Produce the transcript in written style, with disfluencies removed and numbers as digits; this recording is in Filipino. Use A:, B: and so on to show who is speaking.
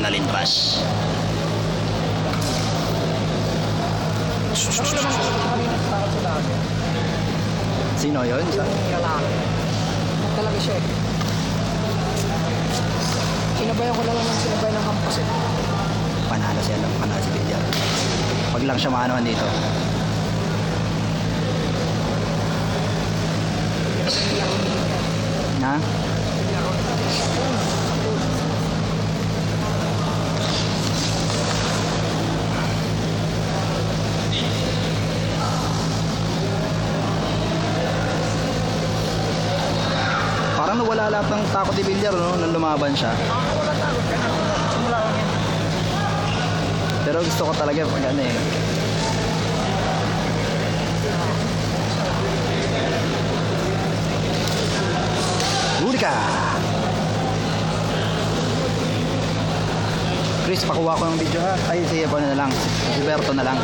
A: adrenaline rush. Sino yun?
B: Talaga siya eh. Sinabayan ko lang naman sinabay ng hampas eh.
A: Panalo siya lang, panalo si Villar. Pag lang siya maanohan dito. Ha? Parang nawala lahat ng takot ni Villar, no? Nung lumaban siya.
B: Wala takot ka na. Simula lang yan.
A: Pero gusto ko talaga pag ano eh. Huli ka! Chris, pakuha ko ng video ha. Ay, sige po na lang. Si Berto na lang.